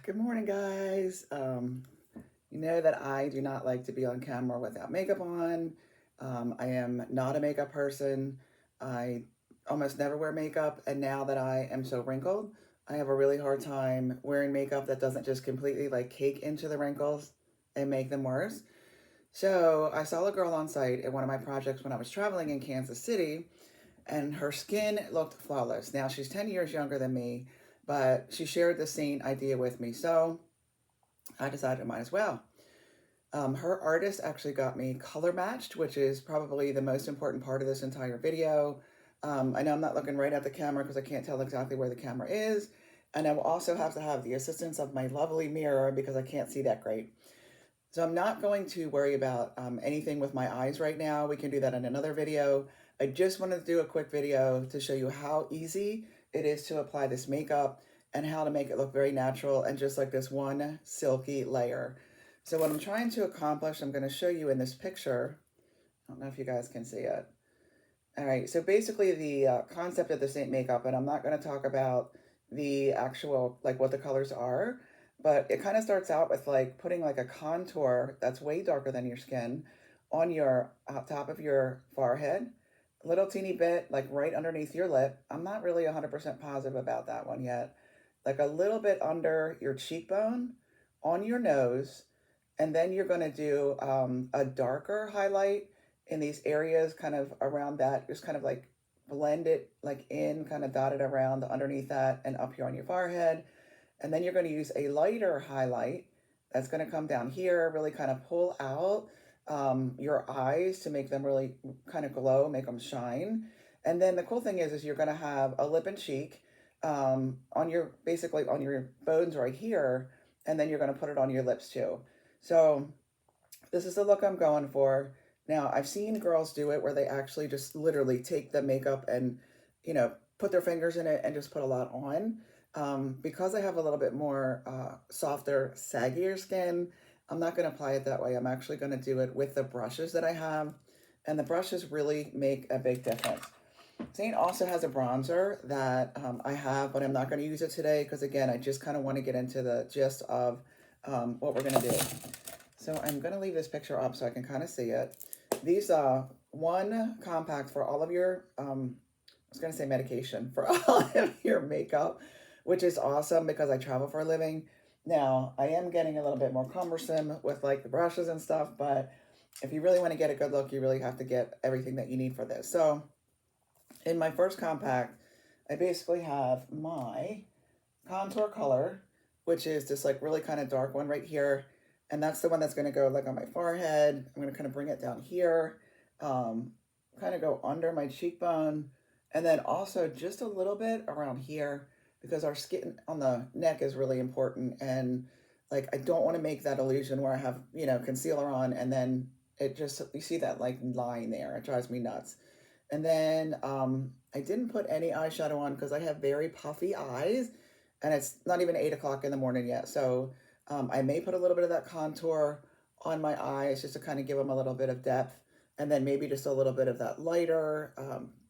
Good morning, guys. You know that I do not like to be on camera without makeup on. I am not a makeup person. I almost never wear makeup, and now that I am so wrinkled, I have a really hard time wearing makeup that doesn't just completely like cake into the wrinkles and make them worse. So I saw a girl on site at one of my projects when I was traveling in Kansas City, and her skin looked flawless. Now she's 10 years younger than me, but she shared the Seint idea with me. So I decided I might as well. Her artist actually got me color matched, which is probably the most important part of this entire video. I know I'm not looking right at the camera because I can't tell exactly where the camera is. And I will also have to have the assistance of my lovely mirror because I can't see that great. So I'm not going to worry about anything with my eyes right now. We can do that in another video. I just wanted to do a quick video to show you how easy it is to apply this makeup and how to make it look very natural and just like this one silky layer. So what I'm trying to accomplish, I'm going to show you in this picture. I don't know if you guys can see it. All right, so basically the concept of the Seint makeup, and I'm not going to talk about the actual, like what the colors are, but it kind of starts out with like putting like a contour that's way darker than your skin on your top of your forehead, a little teeny bit like right underneath your lip. I'm not really 100% positive about that one yet. Like a little bit under your cheekbone, on your nose, and then you're going to do a darker highlight in these areas kind of around that, just kind of like blend it like in, kind of dot it around underneath that and up here on your forehead. And then you're going to use a lighter highlight that's going to come down here, really kind of pull out your eyes to make them really kind of glow, make them shine. And then the cool thing is you're going to have a lip and cheek on your, basically on your bones right here, and then you're going to put it on your lips too. So this is the look I'm going for. Now, I've seen girls do it where they actually just literally take the makeup and, put their fingers in it and just put a lot on. Because I have a little bit more softer, saggier skin, I'm not going to apply it that way. I'm actually going to do it with the brushes that I have. And the brushes really make a big difference. Seint also has a bronzer that I have, but I'm not going to use it today because, again, I just kind of want to get into the gist of what we're going to do. So I'm going to leave this picture up so I can kind of see it. These one compact for all of your, I was going to say medication, for all of your makeup, which is awesome because I travel for a living. Now, I am getting a little bit more cumbersome with like the brushes and stuff, but if you really want to get a good look, you really have to get everything that you need for this. So in my first compact, I basically have my contour color, which is this like really kind of dark one right here. And that's the one that's going to go like on my forehead. I'm going to kind of bring it down here, kind of go under my cheekbone, and then also just a little bit around here because our skin on the neck is really important. And like, I don't want to make that illusion where I have, concealer on and then it just, you see that like line there. It drives me nuts. And then I didn't put any eyeshadow on because I have very puffy eyes and it's not even 8 o'clock in the morning yet. So I may put a little bit of that contour on my eyes just to kind of give them a little bit of depth. And then maybe just a little bit of that lighter.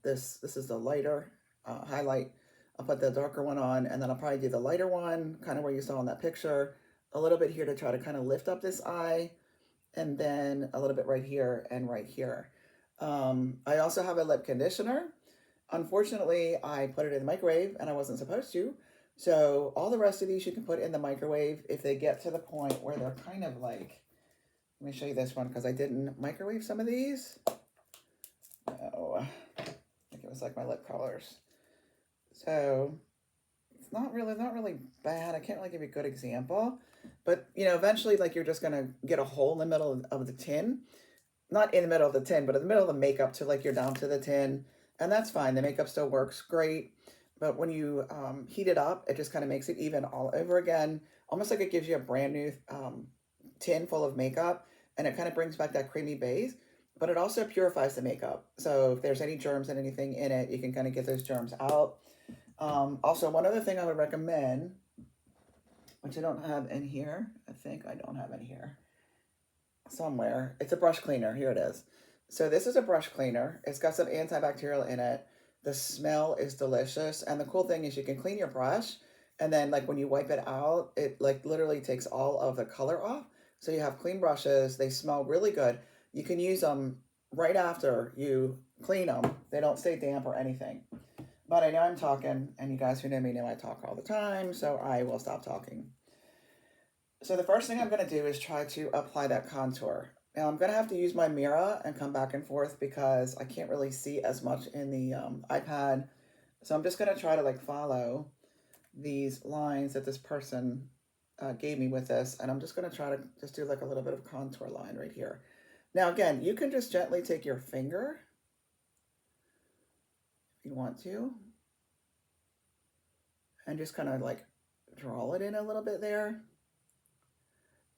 This is the lighter highlight. I'll put the darker one on and then I'll probably do the lighter one, kind of where you saw in that picture. A little bit here to try to kind of lift up this eye. And then a little bit right here and right here. I also have a lip conditioner. Unfortunately, I put it in the microwave and I wasn't supposed to. So all the rest of these you can put in the microwave if they get to the point where they're kind of like, let me show you this one because I didn't microwave some of these. No, I think it was like my lip colors. So it's not really bad. I can't really give you a good example, but eventually like you're just going to get a hole in the middle of the tin. Not in the middle of the tin, but in the middle of the makeup to like you're down to the tin. And that's fine. The makeup still works great. But when you heat it up, it just kind of makes it even all over again. Almost like it gives you a brand new tin full of makeup. And it kind of brings back that creamy base. But it also purifies the makeup. So if there's any germs and anything in it, you can kind of get those germs out. Also, one other thing I would recommend, which I don't have in here. I think I don't have in here. Somewhere. It's a brush cleaner. Here it is. So this is a brush cleaner. It's got some antibacterial in it. The smell is delicious. And the cool thing is you can clean your brush And then like when you wipe it out, it like literally takes all of the color off. So you have clean brushes. They smell really good. You can use them right after you clean them. They don't stay damp or anything. But I know I'm talking, and you guys who know me know I talk all the time, so I will stop talking. So the first thing I'm going to do is try to apply that contour. Now I'm going to have to use my mirror and come back and forth because I can't really see as much in the iPad. So I'm just going to try to like follow these lines that this person gave me with this, and I'm just going to try to just do like a little bit of contour line right here. Now again, you can just gently take your finger if you want to and just kind of like draw it in a little bit there.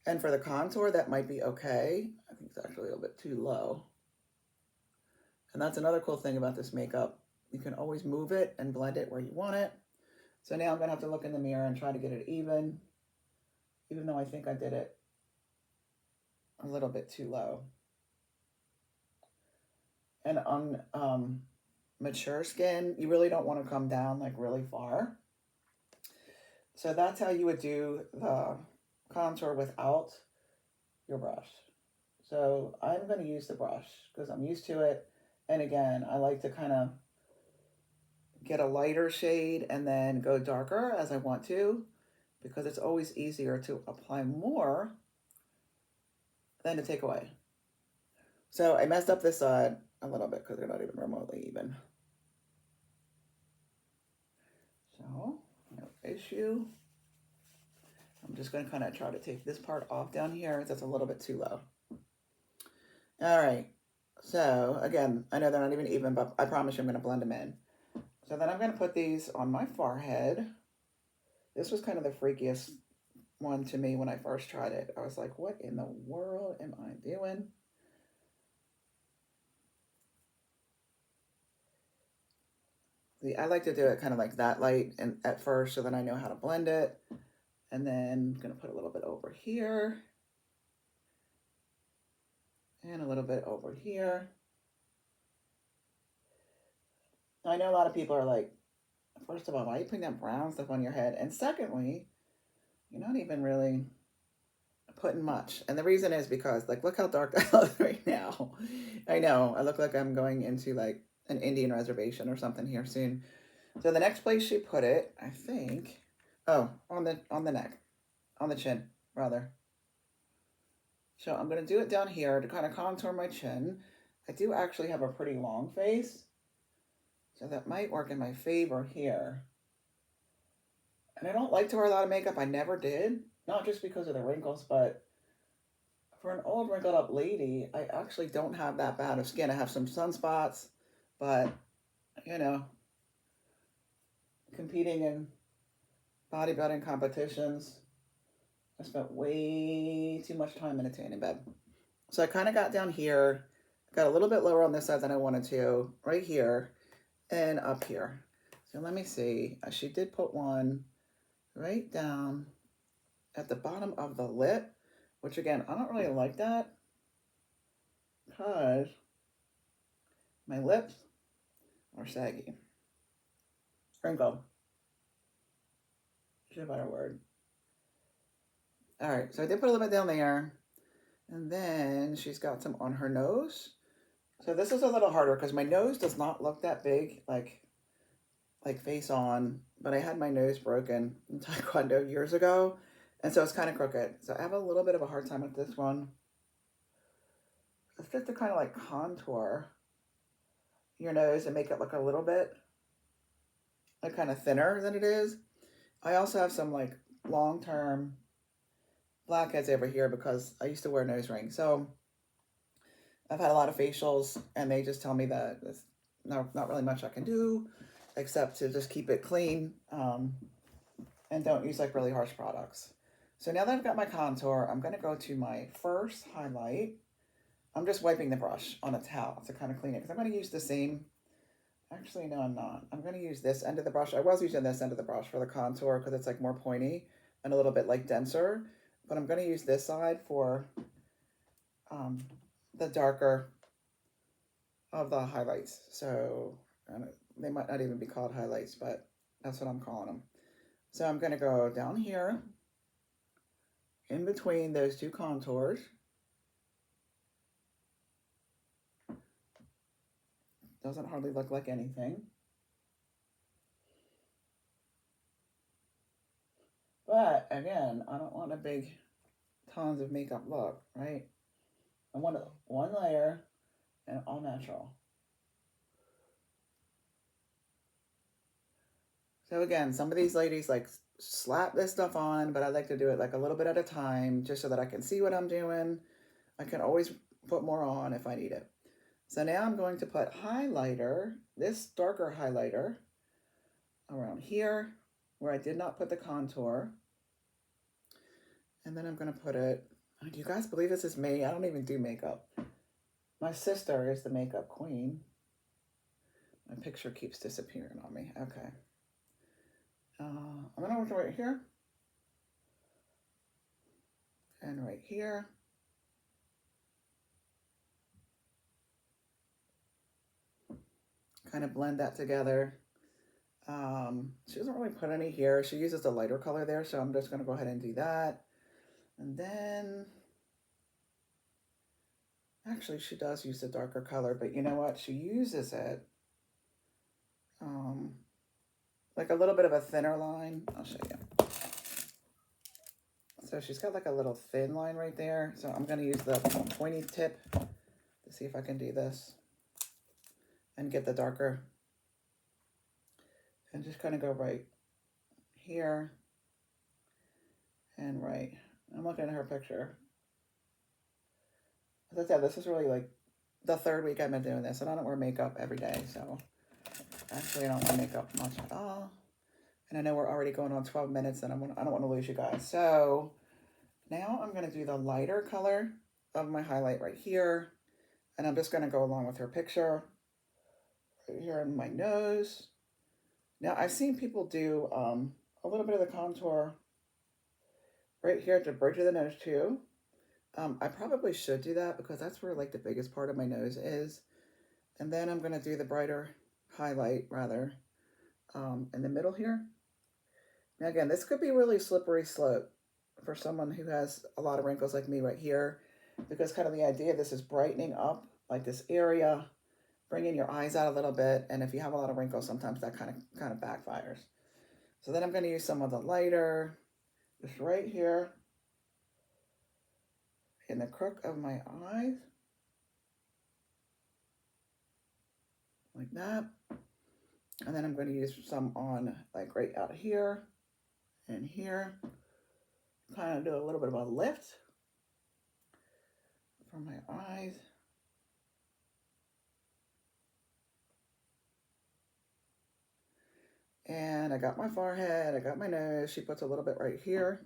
And for the contour, that might be okay. I think it's actually a little bit too low. And that's another cool thing about this makeup. You can always move it and blend it where you want it. So now I'm gonna have to look in the mirror and try to get it even though I think I did it a little bit too low. And on mature skin, you really don't want to come down like really far. So that's how you would do the contour without your brush. So I'm going to use the brush because I'm used to it. And again, I like to kind of get a lighter shade and then go darker as I want to, because it's always easier to apply more than to take away. So I messed up this side a little bit because they're not even remotely even. So no issue. I'm just going to kind of try to take this part off down here. That's a little bit too low. All right. So again, I know they're not even, but I promise you I'm going to blend them in. So then I'm going to put these on my forehead. This was kind of the freakiest one to me when I first tried it. I was like, what in the world am I doing? See, I like to do it kind of like that light and at first, so then I know how to blend it. And then I'm going to put a little bit over here. And a little bit over here. I know a lot of people are like, first of all, why are you putting that brown stuff on your head? And secondly, you're not even really putting much. And the reason is because, like, look how dark I look right now. I know, I look like I'm going into, like, an Indian reservation or something here soon. So the next place she put it, I think, oh, on the neck, on the chin, rather. So I'm going to do it down here to kind of contour my chin. I do actually have a pretty long face, so that might work in my favor here. And I don't like to wear a lot of makeup. I never did. Not just because of the wrinkles, but for an old wrinkled up lady, I actually don't have that bad of skin. I have some sunspots, but, you know, competing in bodybuilding competitions, I spent way too much time in a tanning bed. So I kind of got down here, got a little bit lower on this side than I wanted to, right here, and up here. So let me see. She did put one right down at the bottom of the lip, which again, I don't really like that because my lips are saggy. Wrinkle. Should have a better word. All right, so I did put a little bit down there. And then she's got some on her nose. So this is a little harder because my nose does not look that big, like face on. But I had my nose broken in Taekwondo years ago. And so it's kind of crooked. So I have a little bit of a hard time with this one. It's just to kind of like contour your nose and make it look a little bit like kind of thinner than it is. I also have some like long-term blackheads over here because I used to wear nose rings. So I've had a lot of facials and they just tell me that there's not really much I can do except to just keep it clean and don't use like really harsh products. So now that I've got my contour, I'm going to go to my first highlight. I'm just wiping the brush on a towel to kind of clean it because I'm going to use the same. Actually, no, I'm not. I'm going to use this end of the brush. I was using this end of the brush for the contour because it's like more pointy and a little bit like denser. But I'm going to use this side for the darker of the highlights. So they might not even be called highlights, but that's what I'm calling them. So I'm going to go down here in between those two contours. Doesn't hardly look like anything. But again, I don't want a big tons of makeup look, right? I want one layer and all natural. So again, some of these ladies like slap this stuff on, but I like to do it like a little bit at a time just so that I can see what I'm doing. I can always put more on if I need it. So now I'm going to put highlighter, this darker highlighter, around here where I did not put the contour. And then I'm going to put it, do you guys believe this is me? I don't even do makeup. My sister is the makeup queen. My picture keeps disappearing on me. Okay. I'm going to right here. And right here. Kind of blend that together. She doesn't really put any here. She uses the lighter color there, so I'm just going to go ahead and do that. And then, actually, she does use the darker color, but you know what? She uses it like a little bit of a thinner line. I'll show you. So she's got like a little thin line right there. So I'm going to use the pointy tip to see if I can do this and get the darker. And just kind of go right here and right. I'm looking at her picture. As I said, this is really like the third week I've been doing this, and I don't wear makeup every day, so actually I don't wear makeup much at all. And I know we're already going on 12 minutes, and I don't want to lose you guys. So now I'm going to do the lighter color of my highlight right here, and I'm just going to go along with her picture right here in my nose. Now I've seen people do a little bit of the contour right here at the bridge of the nose too. I probably should do that because that's where like the biggest part of my nose is. And then I'm going to do the brighter highlight rather in the middle here. Now again, this could be really slippery slope for someone who has a lot of wrinkles like me right here, because kind of the idea of this is brightening up like this area, bringing your eyes out a little bit. And if you have a lot of wrinkles, sometimes that kind of backfires. So then I'm going to use some of the lighter just right here in the crook of my eyes, like that. And then I'm going to use some on like right out here and here. Kind of do a little bit of a lift for my eyes. And I got my forehead, I got my nose. She puts a little bit right here.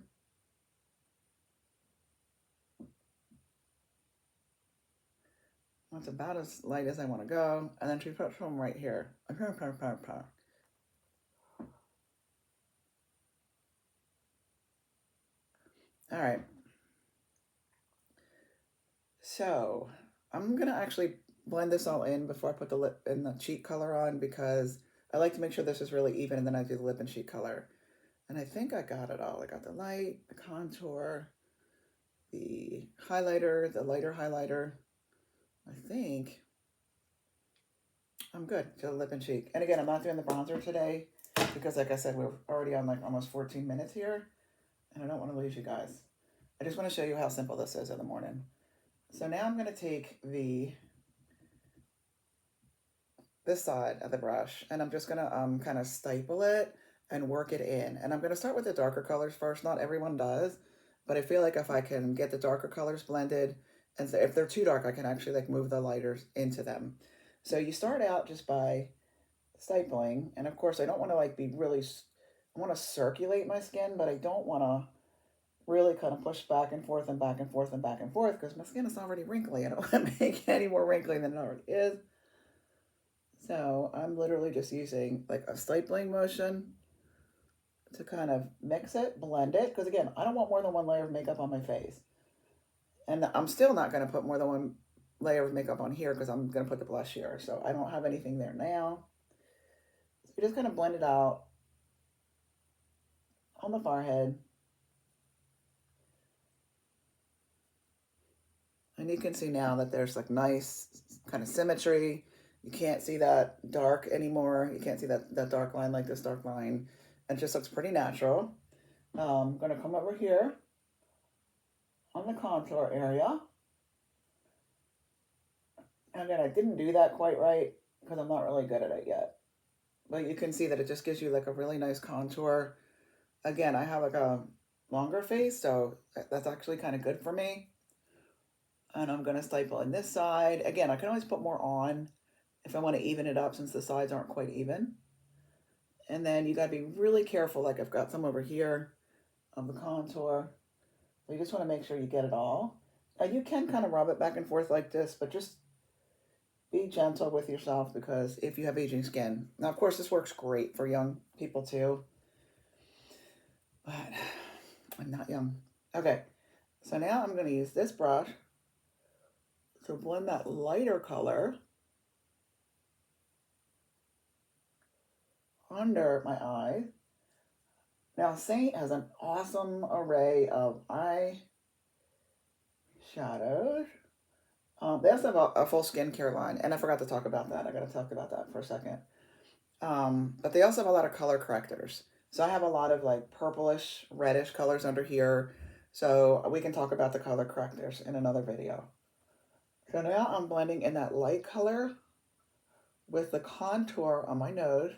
That's about as light as I want to go. And then she puts some right here. All right. So I'm going to actually blend this all in before I put the lip and the cheek color on, because I like to make sure this is really even, and then I do the lip and cheek color. And I think I got it all. I got the light, the contour, the highlighter, the lighter highlighter. I think I'm good to the lip and cheek. And again, I'm not doing the bronzer today because like I said, we're already on like almost 14 minutes here, and I don't want to lose you guys. I just want to show you how simple this is in the morning. So now I'm going to take this side of the brush, and I'm just going to kind of staple it and work it in. And I'm going to start with the darker colors first. Not everyone does, but I feel like if I can get the darker colors blended, and so if they're too dark, I can actually like move the lighters into them. So you start out just by stapling, and of course I don't want to like be really, I want to circulate my skin, but I don't want to really kind of push back and forth and back and forth and back and forth because my skin is already wrinkly. I don't want to make it any more wrinkly than it already is. So I'm literally just using like a stapling motion to kind of mix it, blend it, because again, I don't want more than one layer of makeup on my face. And I'm still not going to put more than one layer of makeup on here because I'm going to put the blush here. So I don't have anything there now. So you just kind of blend it out. on the forehead. And you can see now that there's like nice kind of symmetry. You can't see that dark anymore. You can't see that dark line like this dark line. It just looks pretty natural. I'm going to come over here on the contour area. And again, I didn't do that quite right because I'm not really good at it yet. But you can see that it just gives you like a really nice contour. Again, I have like a longer face, so that's actually kind of good for me. And I'm going to staple in this side. Again, I can always put more on if I want to even it up since the sides aren't quite even. And then you got to be really careful. Like I've got some over here of the contour. So you just want to make sure you get it all. You can kind of rub it back and forth like this, but just be gentle with yourself because if you have aging skin. Now, of course, this works great for young people too, but I'm not young. Okay, so now I'm going to use this brush to blend that lighter color under my eye. Now, Seint has an awesome array of eye shadows. They also have a full skincare line, and I forgot to talk about that. I got to talk about that for a second. But they also have a lot of color correctors. So I have a lot of like purplish, reddish colors under here. So we can talk about the color correctors in another video. So now I'm blending in that light color with the contour on my nose.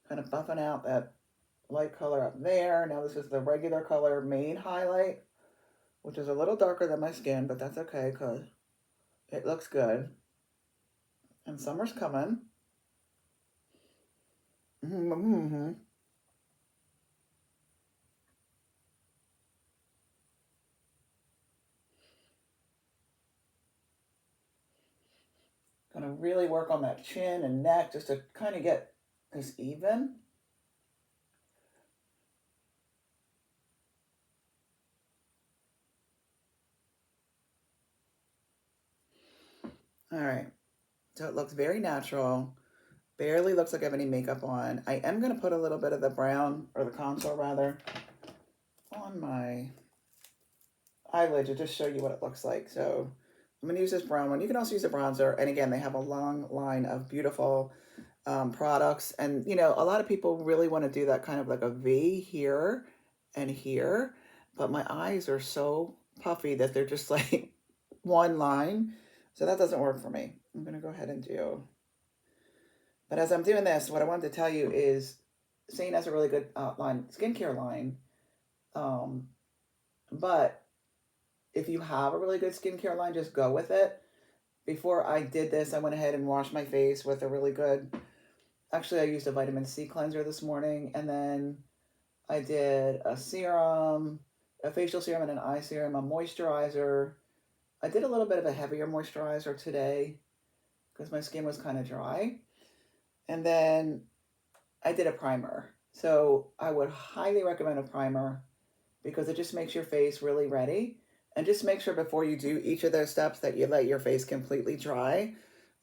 Kind of buffing out that light color up there. Now this is the regular color main highlight, which is a little darker than my skin, but that's okay because it looks good. And summer's coming. Mm-hmm. Gonna really work on that chin and neck just to kind of get this even. All right, so it looks very natural. Barely looks like I have any makeup on. I am gonna put a little bit of the brown, or the contour rather, on my eyelid to just show you what it looks like. So I'm gonna use this brown one. You can also use a bronzer. And again, they have a long line of beautiful products. And you know, a lot of people really want to do that kind of like a V here and here, but my eyes are so puffy that they're just like one line. So that doesn't work for me. I'm gonna go ahead and do. But as I'm doing this, what I wanted to tell you is Seint has a really good skincare line. Um, but if you have a really good skincare line, just go with it. Before I did this, I went ahead and washed my face with a really good, actually I used a vitamin C cleanser this morning, and then I did a serum, a facial serum and an eye serum, a moisturizer. I did a little bit of a heavier moisturizer today because my skin was kind of dry. And then I did a primer. So I would highly recommend a primer because it just makes your face really ready. And just make sure before you do each of those steps that you let your face completely dry.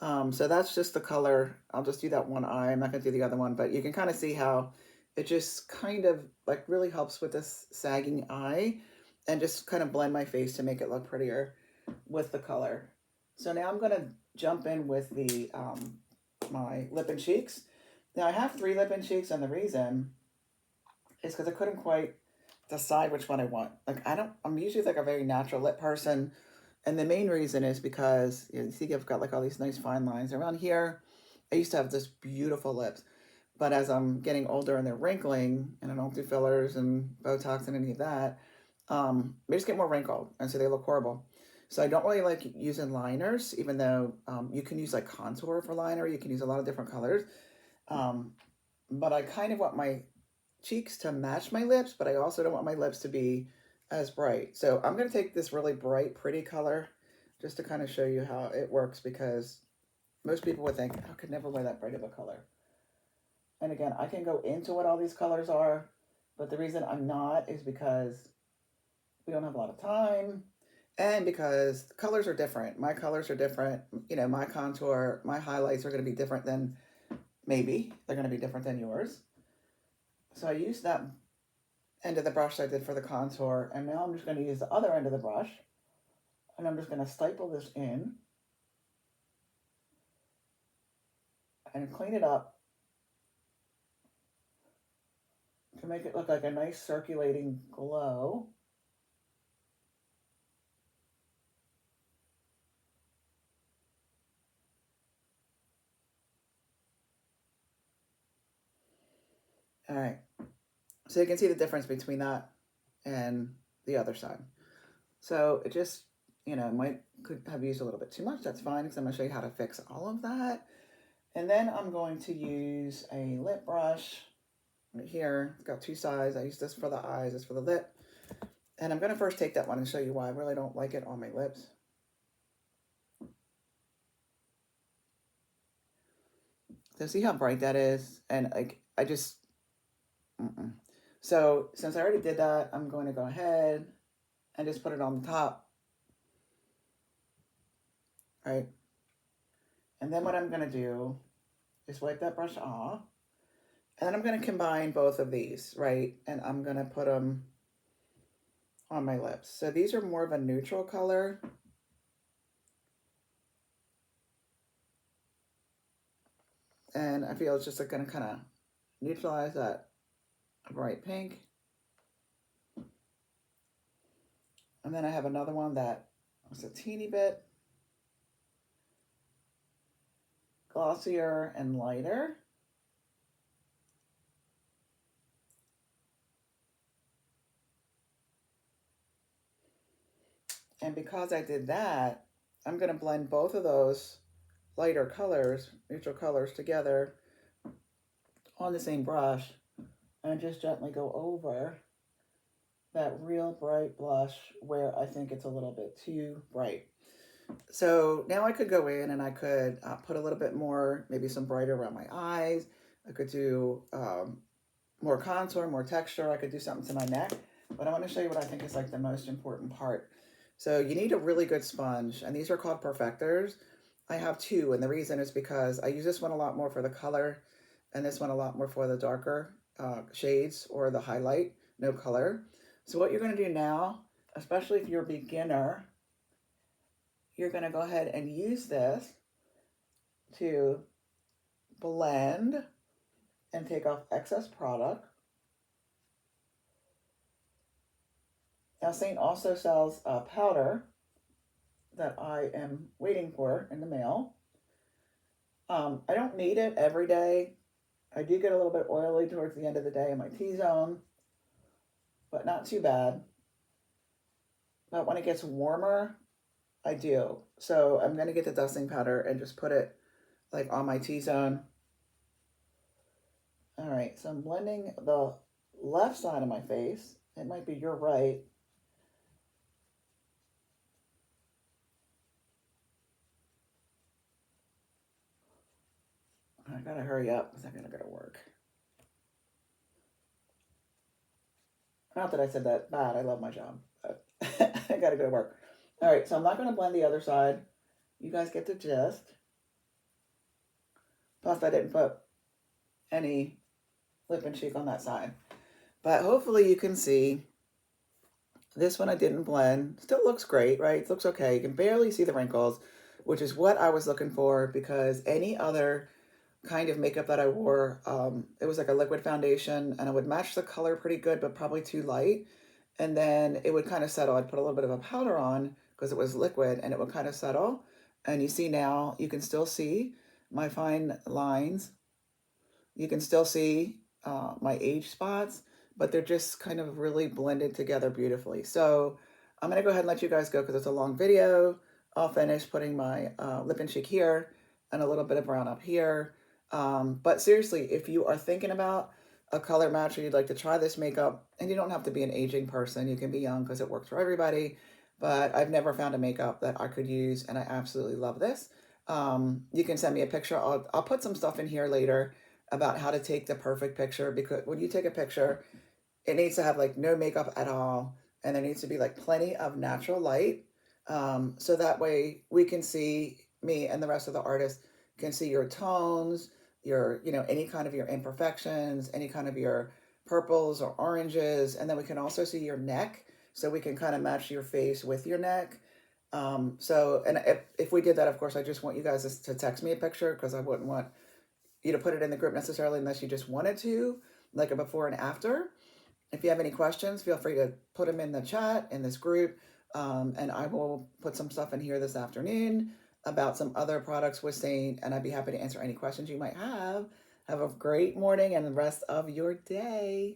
So that's just the color. I'll just do that one eye. I'm not going to do the other one, but you can kind of see how it just kind of like really helps with this sagging eye and just kind of blend my face to make it look prettier with the color. So now I'm going to jump in with the my lip and cheeks. Now I have 3 lip and cheeks, and the reason is because I couldn't quite decide which one I want. Like I'm usually like a very natural lip person. And the main reason is because you see I've got like all these nice fine lines around here. I used to have this beautiful lips, but as I'm getting older and they're wrinkling and I don't do fillers and Botox and any of that, they just get more wrinkled and so they look horrible. So I don't really like using liners, even though you can use like contour for liner. You can use a lot of different colors. But I kind of want my cheeks to match my lips, but I also don't want my lips to be as bright. So I'm going to take this really bright, pretty color just to kind of show you how it works because most people would think, I could never wear that bright of a color. And again, I can go into what all these colors are, but the reason I'm not is because we don't have a lot of time and because the colors are different. My colors are different. You know, my contour, my highlights are going to be different than maybe they're going to be different than yours. So I used that end of the brush I did for the contour, and now I'm just going to use the other end of the brush, and I'm just going to staple this in and clean it up to make it look like a nice circulating glow. All right, so you can see the difference between that and the other side. So it just, could have used a little bit too much. That's fine, because I'm going to show you how to fix all of that. And then I'm going to use a lip brush right here. It's got two sides. I use this for the eyes, this for the lip. And I'm going to first take that one and show you why I really don't like it on my lips. So see how bright that is? And like, I just, So since I already did that, I'm going to go ahead and just put it on the top. Right? And then what I'm going to do is wipe that brush off. And then I'm going to combine both of these, right? And I'm going to put them on my lips. So these are more of a neutral color. And I feel it's just like going to kind of neutralize that bright pink. And then I have another one that was a teeny bit glossier and lighter. And because I did that, I'm going to blend both of those lighter colors, neutral colors together on the same brush and just gently go over that real bright blush where I think it's a little bit too bright. So now I could go in and I could put a little bit more, maybe some brighter around my eyes. I could do more contour, more texture. I could do something to my neck. But I want to show you what I think is like the most important part. So you need a really good sponge, and these are called perfectors. I have two, and the reason is because I use this one a lot more for the color and this one a lot more for the darker shades or the highlight, no color. So what you're going to do now, especially if you're a beginner, you're going to go ahead and use this to blend and take off excess product. Now, Seint also sells a powder that I am waiting for in the mail. I don't need it every day. I do get a little bit oily towards the end of the day in my T-zone, but not too bad. But when it gets warmer, I do. So I'm going to get the dusting powder and just put it like on my T-zone. All right, so I'm blending the left side of my face. It might be your right. I gotta hurry up because I'm gonna go to work. Not that I said that bad, I love my job, but I gotta go to work. All right, so I'm not gonna blend the other side. You guys get the gist. Plus I didn't put any lip and cheek on that side. But hopefully you can see this one I didn't blend. Still looks great, right? It looks okay. You can barely see the wrinkles, which is what I was looking for, because any other kind of makeup that I wore, it was like a liquid foundation and it would match the color pretty good, but probably too light. And then it would kind of settle. I'd put a little bit of a powder on because it was liquid and it would kind of settle. And you see now, you can still see my fine lines. You can still see my age spots, but they're just kind of really blended together beautifully. So I'm going to go ahead and let you guys go because it's a long video. I'll finish putting my lip and cheek here and a little bit of brown up here. But seriously, if you are thinking about a color match or you'd like to try this makeup, and you don't have to be an aging person, you can be young because it works for everybody, but I've never found a makeup that I could use, and I absolutely love this. You can send me a picture. I'll put some stuff in here later about how to take the perfect picture, because when you take a picture, it needs to have like no makeup at all, and there needs to be like plenty of natural light, so that way we can see, me and the rest of the artists can see your tones, your, any kind of your imperfections, any kind of your purples or oranges. And then we can also see your neck. So we can kind of match your face with your neck. And if we did that, of course, I just want you guys to text me a picture because I wouldn't want you to put it in the group necessarily unless you just wanted to, like a before and after. If you have any questions, feel free to put them in the chat in this group. And I will put some stuff in here this afternoon about some other products with Seint, and I'd be happy to answer any questions you might have. Have a great morning and the rest of your day.